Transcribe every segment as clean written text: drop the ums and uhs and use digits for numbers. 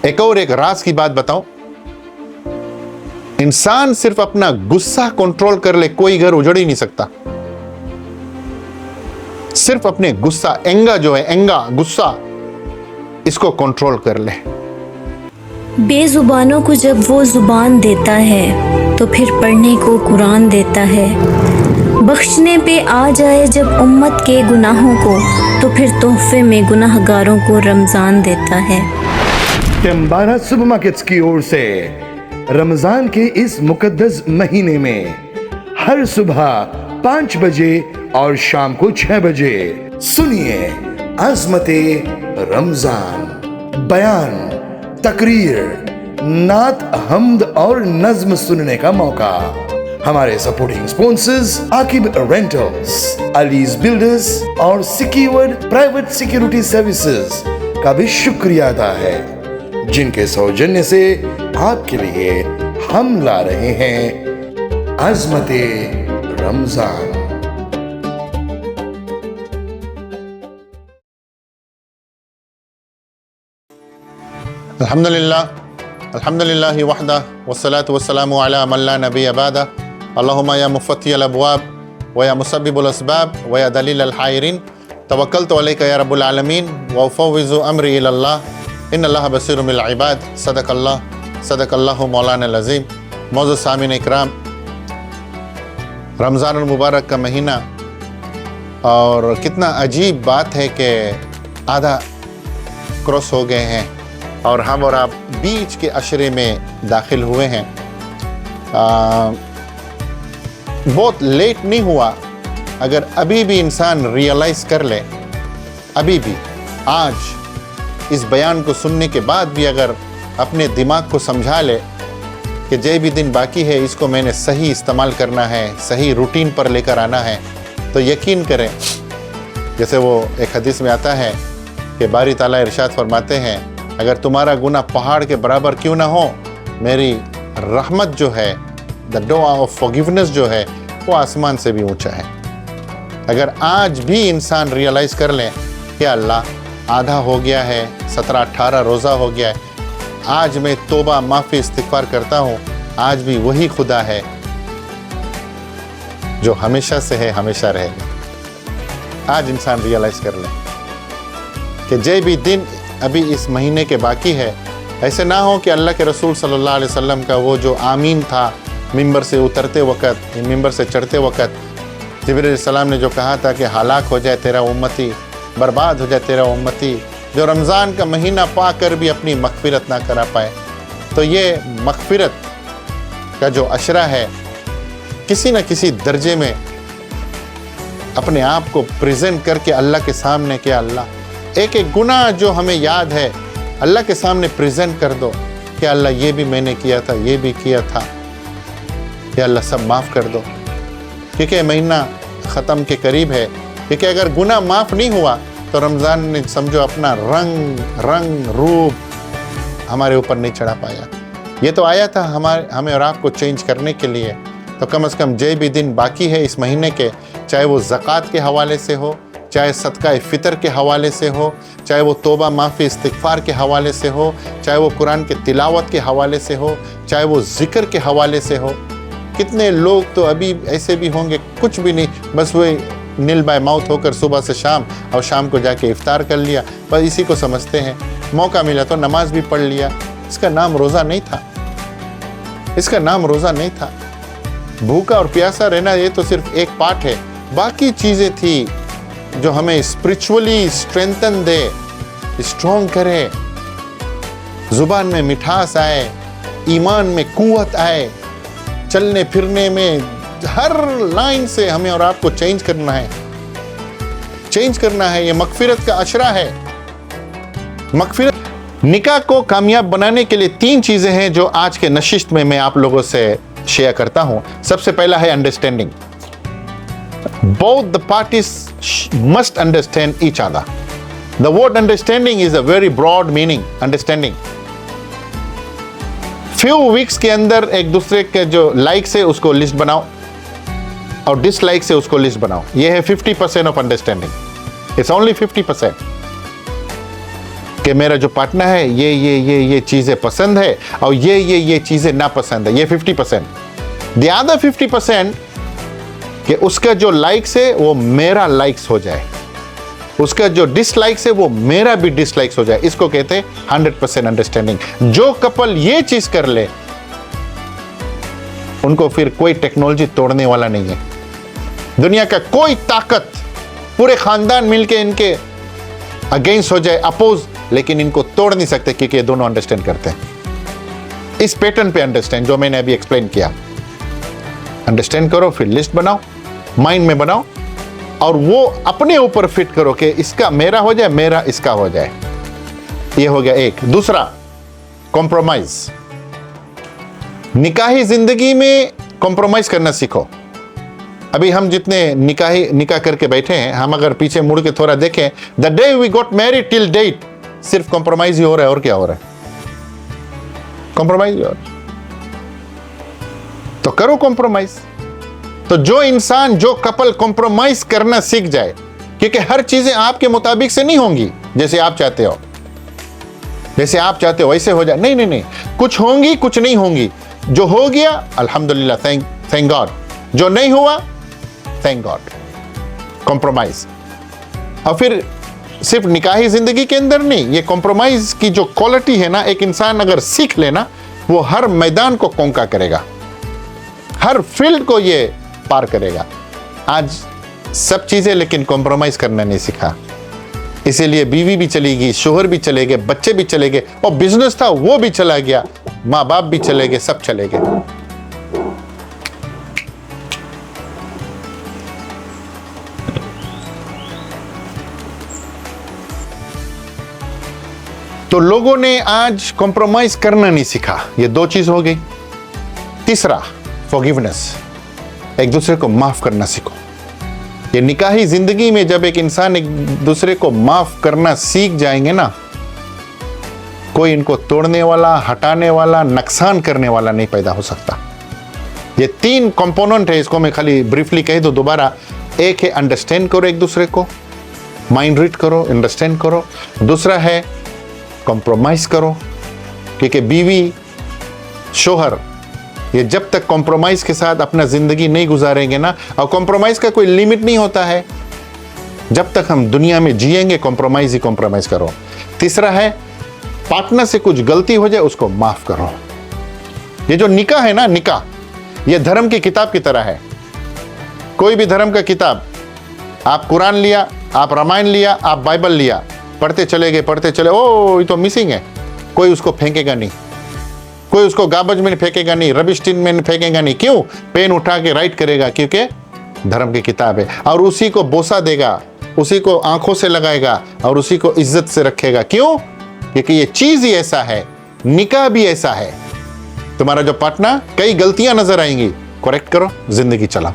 एक राज की बात बताऊं, इंसान सिर्फ अपना गुस्सा कंट्रोल कर ले, कोई घर उजड़ ही नहीं सकता। सिर्फ अपने गुस्सा, एंगा जो है, एंगा गुस्सा, इसको कंट्रोल कर ले। बेजुबानों को जब वो जुबान देता है तो फिर पढ़ने को कुरान देता है। बख्शने पे आ जाए जब उम्मत के गुनाहों को तो फिर तोहफे में गुनाहगारों को रमज़ान देता है। टेम्बारा सुपरमार्केट्स की ओर से रमजान के इस मुकद्दस महीने में हर सुबह 5 बजे और शाम को 6 बजे सुनिए अज़मते रमजान, बयान, तकरीर, नात, हम्द और नज्म सुनने का मौका। हमारे supporting sponsors Aqib rentals, allies builders और सिक्योर्ड प्राइवेट सिक्योरिटी सर्विसेज का भी शुक्रिया अदा है, जिनके सौजन्य से आपके लिए हम ला रहे हैं अज़मते रमजान। अल्हम्दुलिल्लाह वहदा वस्सलातु वस्सलामु अला मन ला नबिय्य बअदा। अल्लाहुम्मा या मुफ़त्तिहल अबवाब व या मुसब्बिबुल अस्बाब व या दलीलल हायरिन, तवक्कलतु अलैका या रब्बुल आलमीन व उफ़व्विज़ु अम्री इलल्लाह इन्नल्लाह बसीरुम बिल इबाद। सदक़ल्लाहु मौलाना अज़ीम। मौजूद सामीन इकराम, रमज़ानुल मुबारक का महीना, और कितना अजीब बात है कि आधा क्रॉस हो गए हैं और हम और आप बीच के अशरे में दाखिल हुए हैं। बहुत लेट नहीं हुआ अगर अभी भी इंसान रियलाइज़ कर ले, अभी भी आज इस बयान को सुनने के बाद भी अगर अपने दिमाग को समझा ले कि जो भी दिन बाकी है इसको मैंने सही इस्तेमाल करना है, सही रूटीन पर लेकर आना है, तो यकीन करें, जैसे वो एक हदीस में आता है कि बारी ताला इरशाद फरमाते हैं, अगर तुम्हारा गुनाह पहाड़ के बराबर क्यों ना हो, मेरी रहमत जो है, द दुआ ऑफ फॉरगिवनेस जो है, वो आसमान से भी ऊंचा है। अगर आज भी इंसान रियलाइज़ कर लें कि अल्लाह आधा हो गया है, 17-18 रोज़ा हो गया है, आज मैं तौबा माफ़ी इस्तिग़फ़ार करता हूँ, आज भी वही खुदा है जो हमेशा से है, हमेशा रहेगा। आज इंसान रियलाइज़ कर लें कि जो भी दिन अभी इस महीने के बाकी है, ऐसे ना हो कि अल्लाह के रसूल सल्लल्लाहु अलैहि वसल्लम का वो जो आमीन था मिंबर से उतरते वक़्त, मिंबर से चढ़ते वक़्त, जिब्रील अलैहिस्सलाम ने जो कहा था कि हलाक हो जाए तेरा उम्मती, बर्बाद हो जाए तेरा उम्मती, जो रमज़ान का महीना पा कर भी अपनी मग़फ़िरत ना करा पाए। तो ये मग़फ़िरत का जो अशरा है, किसी न किसी दर्जे में अपने आप को प्रेजेंट करके अल्लाह के सामने, कि अल्लाह एक एक गुनाह जो हमें याद है अल्लाह के सामने प्रेजेंट कर दो कि अल्लाह ये भी मैंने किया था, ये भी किया था, या अल्लाह सब माफ़ कर दो। क्योंकि महीना ख़त्म के करीब है, क्योंकि अगर गुनाह माफ़ नहीं हुआ तो रमज़ान ने समझो अपना रंग रूप हमारे ऊपर नहीं चढ़ा पाया। ये तो आया था हमें और आपको चेंज करने के लिए। तो कम से कम जो भी दिन बाकी है इस महीने के, चाहे वो ज़कात के हवाले से हो, चाहे सदका फ़ितर के हवाले से हो, चाहे वो तौबा माफ़ी इस्तिग़फ़ार के हवाले से हो, चाहे वो कुरान के तिलावत के हवाले से हो, चाहे वो ज़िक्र के हवाले से हो। कितने लोग तो अभी ऐसे भी होंगे कुछ भी नहीं, बस वही नील बाय माउथ होकर सुबह से शाम, और शाम को जाके इफ्तार कर लिया, बस इसी को समझते हैं। मौका मिला तो नमाज भी पढ़ लिया, इसका नाम रोज़ा नहीं था, इसका नाम रोज़ा नहीं था। भूखा और प्यासा रहना ये तो सिर्फ एक पार्ट है, बाकी चीज़ें थी जो हमें स्पिरिचुअली स्ट्रेंथन दे, स्ट्रॉन्ग करे, ज़ुबान में मिठास आए, ईमान में कुव्वत आए, चलने फिरने में हर लाइन से हमें और आपको चेंज करना है, चेंज करना है। ये मग़फ़िरत का अशरा है। मग़फ़िरत निकाह को कामयाब बनाने के लिए 3 चीज़ें हैं जो आज के नशिस्त में मैं आप लोगों से शेयर करता हूँ। सबसे पहला है understanding. Both the parties must understand each other. The word understanding is a very broad meaning. Understanding. Few weeks के अंदर एक दूसरे के जो लाइक्स है उसको लिस्ट बनाओ और डिसलाइक से उसको लिस्ट बनाओ। ये है 50% ऑफ अंडरस्टैंडिंग। It's only 50%। कि मेरा जो पार्टनर है ये चीज़ें पसंद है और ये चीज़ें नापसंद है, ये 50%। द अदर 50% कि उसका जो लाइक्स है वो मेरा लाइक्स हो जाए, उसका जो डिसलाइक्स है वो मेरा भी डिसलाइक्स हो जाए। इसको कहते हैं 100% अंडरस्टैंडिंग। जो कपल ये चीज कर ले उनको फिर कोई टेक्नोलॉजी तोड़ने वाला नहीं है। दुनिया का कोई ताकत, पूरे खानदान मिलके इनके अगेंस्ट हो जाए, अपोज, लेकिन इनको तोड़ नहीं सकते क्योंकि ये दोनों अंडरस्टैंड करते हैं। इस पैटर्न पे अंडरस्टैंड जो मैंने अभी एक्सप्लेन किया, अंडरस्टैंड करो, फिर लिस्ट बनाओ, माइंड में बनाओ और वो अपने ऊपर फिट करो कि इसका मेरा हो जाए, मेरा इसका हो जाए। ये हो गया एक। दूसरा, कॉम्प्रोमाइज। निकाही जिंदगी में कॉम्प्रोमाइज करना सीखो। अभी हम जितने निकाह करके बैठे हैं, हम अगर पीछे मुड़ के थोड़ा देखें, the day we got married till date सिर्फ कॉम्प्रोमाइज ही हो रहा है। और क्या हो रहा है? कॉम्प्रोमाइज ही हो रहा है। तो करो कॉम्प्रोमाइज। तो जो इंसान, जो कपल कॉम्प्रोमाइज करना सीख जाए, क्योंकि हर चीजें आपके मुताबिक से नहीं होंगी जैसे आप चाहते हो, जैसे आप चाहते हो वैसे हो जाए, नहीं नहीं नहीं, कुछ होंगी कुछ नहीं होंगी। जो हो गया अल्हम्दुलिल्लाह, थैंक गॉड। जो नहीं हुआ थैंक गॉड। कॉम्प्रोमाइज। और फिर सिर्फ निकाही जिंदगी के अंदर नहीं, ये कॉम्प्रोमाइज की जो क्वालिटी है ना, एक इंसान अगर सीख लेना, वो हर मैदान को कोंका करेगा, हर फील्ड को ये पार करेगा। आज सब चीजें, लेकिन कॉम्प्रोमाइज करना नहीं सीखा, इसीलिए बीवी भी चली गई, शोहर भी चले गए, बच्चे भी चले गए, और बिजनेस था वो भी चला गया, माँ बाप भी चले गए, सब चले गए। तो लोगों ने आज कॉम्प्रोमाइज करना नहीं सीखा। ये दो चीज हो गई। तीसरा, फॉरगिवनेस। एक दूसरे को माफ करना सीखो। ये निकाही जिंदगी में जब एक इंसान एक दूसरे को माफ करना सीख जाएंगे ना, कोई इनको तोड़ने वाला, हटाने वाला, नुकसान करने वाला नहीं पैदा हो सकता। ये तीन कंपोनेंट है, इसको मैं खाली ब्रीफली कह दूं दोबारा। एक है अंडरस्टैंड करो एक दूसरे को, माइंड रीड करो, अंडरस्टैंड करो। दूसरा है कॉम्प्रोमाइज करो, क्योंकि बीवी, शोहर, ये जब तक कॉम्प्रोमाइज के साथ अपना जिंदगी नहीं गुजारेंगे ना, और कॉम्प्रोमाइज का कोई लिमिट नहीं होता है, जब तक हम दुनिया में जिएंगे कॉम्प्रोमाइज ही कॉम्प्रोमाइज करो। तीसरा है पार्टनर से कुछ गलती हो जाए उसको माफ करो। ये जो निकाह है ना, निकाह ये धर्म की किताब की तरह है। कोई भी धर्म का किताब, आप कुरान लिया, आप रामायण लिया, आप बाइबल लिया, पढ़ते चले गए, पढ़ते चले, ओ ये तो मिसिंग है, कोई उसको फेंकेगा नहीं, कोई उसको गाबज में फेंकेगा नहीं, रबिश टिन में फेंकेगा नहीं। क्यों? पेन उठा के राइट करेगा, क्योंकि धर्म की किताब है, और उसी को बोसा देगा, उसी को आंखों से लगाएगा और उसी को इज्जत से रखेगा। क्यों? क्योंकि ये चीज ही ऐसा है, निकाह भी ऐसा है। तुम्हारा जो पार्टनर, कई गलतियां नजर आएंगी, करेक्ट करो, जिंदगी चलाओ,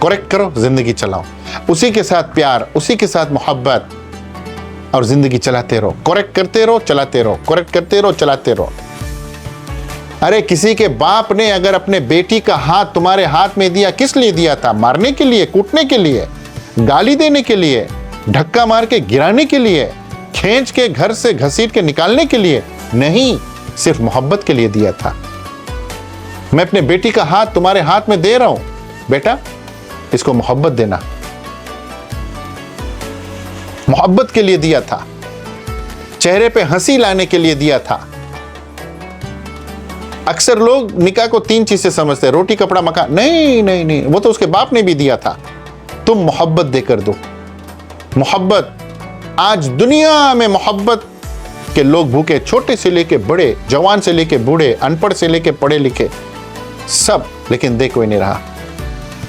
करेक्ट करो, जिंदगी चलाओ, उसी के साथ प्यार, उसी के साथ मोहब्बत, और जिंदगी चलाते रहो, करेक्ट करते रहो, चलाते रहो, करेक्ट करते रहो, चलाते रहो। अरे किसी के बाप ने अगर अपने बेटी का हाथ तुम्हारे हाथ में दिया, किस लिए दिया था? मारने के लिए, कूटने के लिए, गाली देने के लिए, धक्का मार के गिराने के लिए, खींच के घर से घसीट के निकालने के लिए नहीं, सिर्फ मोहब्बत के लिए दिया था। मैं अपने बेटी का हाथ तुम्हारे हाथ में दे रहा हूं, बेटा इसको मोहब्बत देना, मोहब्बत के लिए दिया था, चेहरे पे हंसी लाने के लिए दिया था। अक्सर लोग निकाह को तीन चीजें समझते हैं, रोटी कपड़ा मकान। नहीं नहीं नहीं, वो तो उसके बाप ने भी दिया था। तुम मोहब्बत देकर दो, मोहब्बत। आज दुनिया में मोहब्बत के लोग भूखे, छोटे से लेके बड़े, जवान से लेके बूढ़े, अनपढ़ से लेके पढ़े लिखे, सब, लेकिन दे कोई नहीं रहा।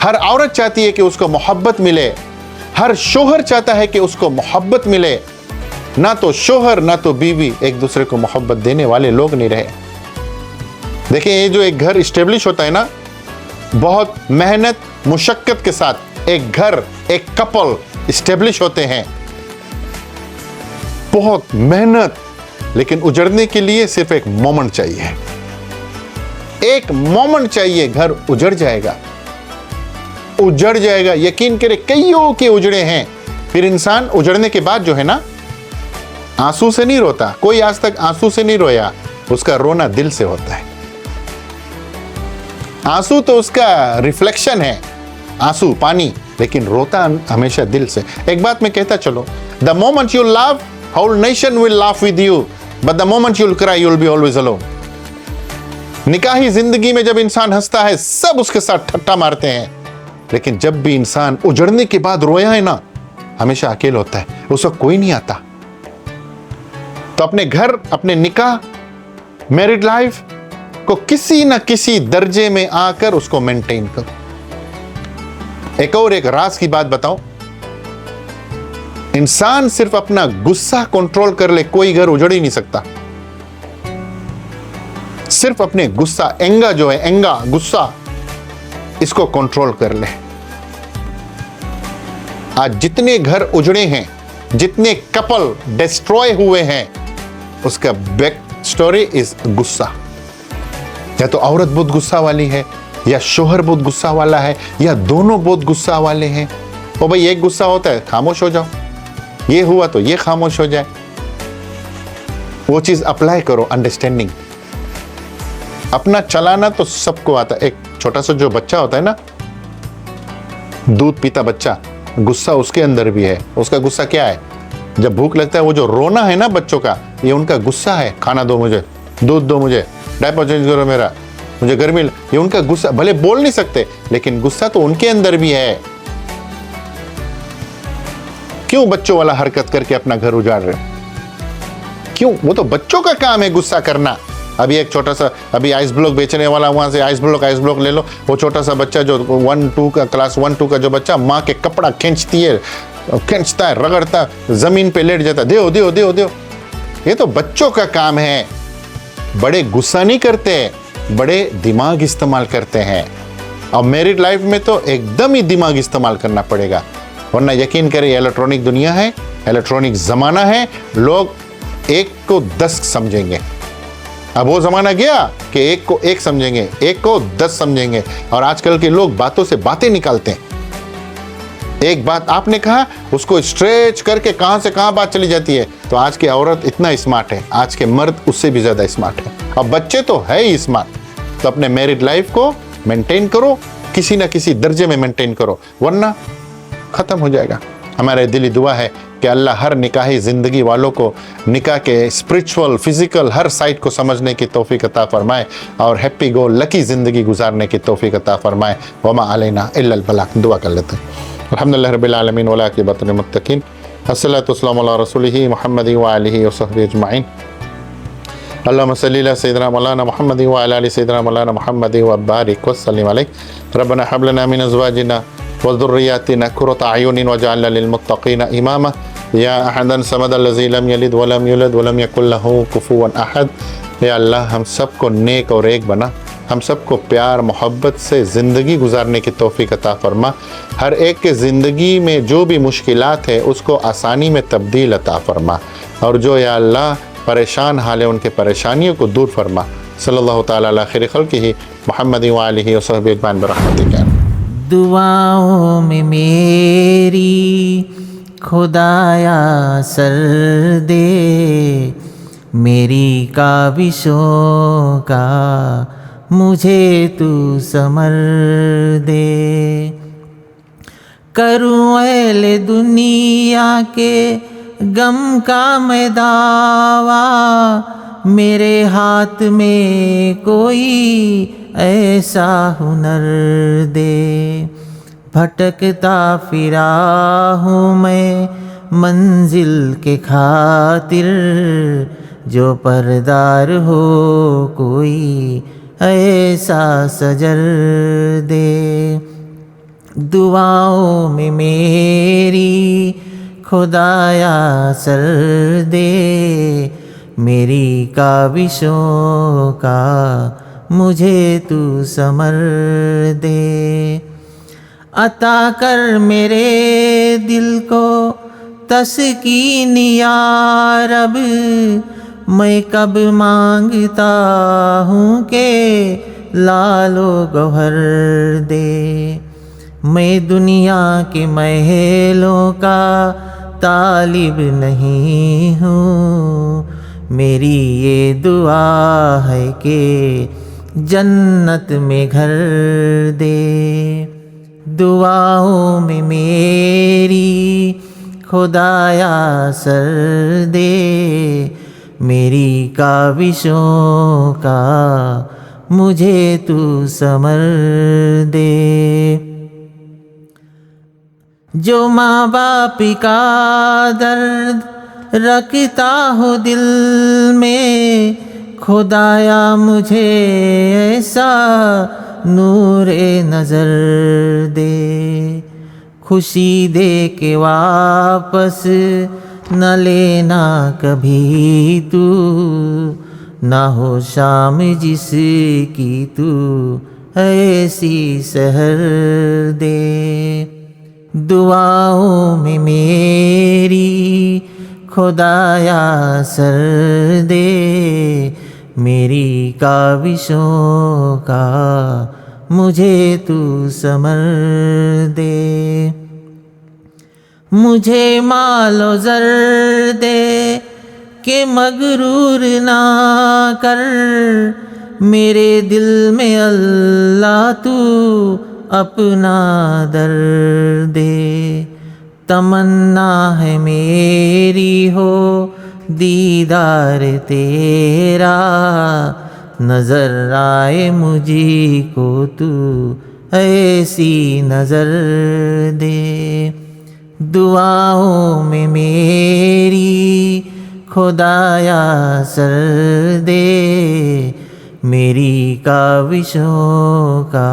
हर औरत चाहती है कि उसको मोहब्बत मिले, हर शोहर चाहता है कि उसको मोहब्बत मिले। ना तो शोहर ना तो बीवी एक दूसरे को मोहब्बत देने वाले लोग नहीं रहे। देखिए, ये जो एक घर इस्टेब्लिश होता है ना, बहुत मेहनत मुशक्कत के साथ एक घर, एक कपल इस्टेब्लिश होते हैं, बहुत मेहनत, लेकिन उजड़ने के लिए सिर्फ एक मोमेंट चाहिए, एक मोमेंट चाहिए, घर उजड़ जाएगा, उजड़ जाएगा। यकीन करे, कईयों के उजड़े हैं। फिर इंसान उजड़ने के बाद जो है ना, आंसू से नहीं रोता, कोई आज तक आंसू से नहीं रोया, उसका रोना दिल से होता है। आंसू तो उसका रिफ्लेक्शन है, आंसू पानी, लेकिन रोता हमेशा दिल से। एक बात मैं कहता चलो, the moment you laugh, whole nation will laugh with you, but the moment you cry you will be always alone. निकाही जिंदगी में जब इंसान हंसता है सब उसके साथ ठट्टा मारते हैं, लेकिन जब भी इंसान उजड़ने के बाद रोया है ना, हमेशा अकेला होता है, उस वक्त कोई नहीं आता। तो अपने घर, अपने निकाह, मैरिड लाइफ को किसी ना किसी दर्जे में आकर उसको मेंटेन करो। एक राज की बात बताओ, इंसान सिर्फ अपना गुस्सा कंट्रोल कर ले, कोई घर उजड़ ही नहीं सकता। सिर्फ अपने गुस्सा, एंगा जो है, एंगा गुस्सा, इसको कंट्रोल कर ले। आज जितने घर उजड़े हैं, जितने कपल डिस्ट्रॉय हुए हैं, उसका बैक स्टोरी इज गुस्सा। या तो औरत बहुत गुस्सा वाली है, या शोहर बहुत गुस्सा वाला है, या दोनों बहुत गुस्सा वाले हैं। तो भाई एक गुस्सा होता है, खामोश हो जाओ, ये हुआ तो ये खामोश हो जाए। वो चीज अप्लाई करो, अंडरस्टैंडिंग। अपना चलाना तो सबको आता है। एक छोटा सा जो बच्चा होता है ना, दूध पीता बच्चा, गुस्सा उसके अंदर भी है। उसका गुस्सा क्या है? जब भूख लगता है, वो जो रोना है ना बच्चों का, ये उनका गुस्सा है। खाना दो मुझे, दूध दो मुझे, डायपर चेंज करो मेरा, मुझे गर्मी, ये उनका गुस्सा। भले बोल नहीं सकते, लेकिन गुस्सा तो उनके अंदर भी है। क्यों बच्चों वाला हरकत करके अपना घर उजाड़ रहे? क्यों? वो तो बच्चों का काम है गुस्सा करना। अभी एक छोटा सा, अभी आइस ब्लॉक बेचने वाला, वहां से आइस ब्लॉक ले लो। वो छोटा सा बच्चा जो 1-2 का, क्लास 1-2 का जो बच्चा, माँ के कपड़ा खींचता है, रगड़ता, जमीन पे लेट जाता, देओ देओ देओ देओ। ये तो बच्चों का काम है। बड़े गुस्सा नहीं करते, बड़े दिमाग इस्तेमाल करते हैं। और मैरिड लाइफ में तो एकदम ही दिमाग इस्तेमाल करना पड़ेगा, वरना यकीन करें इलेक्ट्रॉनिक दुनिया है, इलेक्ट्रॉनिक जमाना है, लोग एक को 10 समझेंगे। अब वो जमाना गया कि एक को 1 समझेंगे, एक को 10 समझेंगे। और आजकल के लोग बातों से बातें निकालते हैं। एक बात आपने कहा, उसको स्ट्रेच करके कहां से कहां बात चली जाती है। तो आज की औरत इतना स्मार्ट है, आज के मर्द उससे भी ज्यादा स्मार्ट है, और बच्चे तो है ही स्मार्ट। तो अपने मैरिड लाइफ को मेंटेन करो, किसी ना किसी दर्जे में मेंटेन करो, वरना खत्म हो जाएगा। हमारे दिली दुआ है कि अल्लाह हर निकाही ज़िंदगी वालों को निकाह के स्पिरिचुअल, फिजिकल हर साइड को समझने की तौफीक अता फरमाए, और हैप्पी गो लकी ज़िंदगी गुजारने की तौफीक अता फरमाए। वमा अलैना इल्लल बलाग। दुआ कर लेते हैं। अल्हम्दुलिल्लाह रब्बिल आलमीन वल आक़िबतु लिल मुत्तक़ीन। अस्सलातु वस्सलामु अला रसूलिही मुहम्मद व आलिहि व सहबिहि अजमईन। अल्लाहुम्मा सल्लि अला सय्यिदिना मौलाना मुहम्मद व अला आलि सय्यिदिना मौलाना मुहम्मद व बारिक व सल्लिम अलैहि। रब्बना हब लना मिन अज़वाजिना व ज़ुर्रिय्यातिना क़ुर्रता अयुनिन वजअलना लिल मुत्तक़ीना इमामा। या अहदन समद अल्लज़ी लम यलिद व लम यूलद व लम यकुल लहू कुफुवन अहद। या अल्लाह हम सबको नेक और एक बना, हम सबको प्यार मोहब्बत से ज़िंदगी गुजारने की तौफीक अता फरमा। हर एक के ज़िंदगी में जो भी मुश्किलात है उसको आसानी में तब्दील अता फरमा, और जो या अल्लाह परेशान हाल है उनके परेशानियों को दूर फरमा। सल्लल्लाहु ताला अला खैरि खल्क़िही मुहम्मद व आलिहि व सहबिहि अजमईन बिरहमतिका। दुआओं में मेरी खुदाया सर दे, मेरी काविशों का मुझे तू समर दे। करूँ ऐले दुनिया के गम का मैं दावा, मेरे हाथ में कोई ऐसा हुनर दे। भटकता फिरा हूँ मैं मंजिल के खातिर, जो परदार हो कोई ऐसा सजर दे। दुआओं में मेरी खुदाया सर दे, मेरी काविशों का मुझे तू समर दे। अता कर मेरे दिल को तस्कीन या रब, मैं कब मांगता हूँ के लालो गौहर दे। मैं दुनिया के महलों का तालिब नहीं हूँ। मेरी ये दुआ है कि जन्नत में घर दे। दुआओं में मेरी खुदाया सर दे। मेरी काविशों का मुझे तू समर दे। जो माँ बाप का दर्द रखता हो दिल में, खुदाया मुझे ऐसा नूरे नज़र दे। खुशी दे के वापस न लेना कभी तू, ना हो शाम जिसकी तू ऐसी सहर दे। दुआओं में मेरी खुदाया सर दे। मेरी काविशों का मुझे तू समर दे। मुझे मालो ज़र दे के मगरूर ना कर। मेरे दिल में अल्लाह तू अपना दर दे। तमन्ना है मेरी हो दीदार तेरा, नज़र आए मुझी को तू ऐसी नज़र दे। दुआओं में मेरी खुदाया सर दे। मेरी काविशों का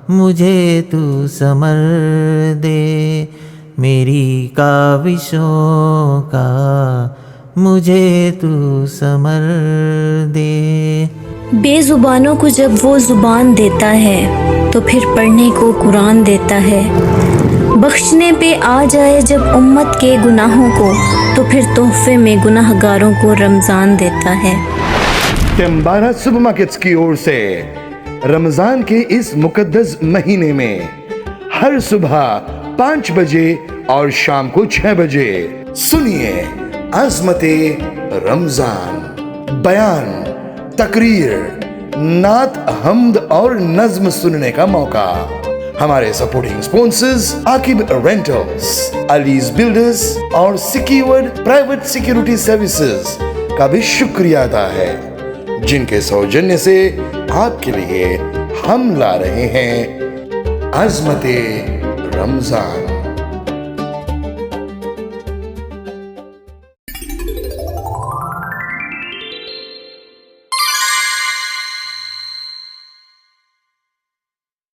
मुझे तू समर दे। मेरी काविशों का मुझे तू समर दे। बेजुबानों को जब वो ज़ुबान देता है तो फिर पढ़ने को कुरान देता है। बख्शने पे आ जाए जब उम्मत के गुनाहों को तो फिर तोहफे में गुनाहगारों को रमज़ान देता है। टेम्बारा सुपरमार्केट्स की ओर से रमजान के इस मुकद्दस महीने में हर सुबह 5 बजे और शाम को 6 बजे सुनिए अज़मते रमजान, बयान, तकरीर, नात, हम्द और नज्म सुनने का मौका। हमारे supporting sponsors Aqib rentals, allies builders और सिक्योर्ड प्राइवेट सिक्योरिटी सर्विसेज का भी शुक्रिया अदा है, जिनके सौजन्य से आपके लिए हम ला रहे हैं अज़मते रमजान।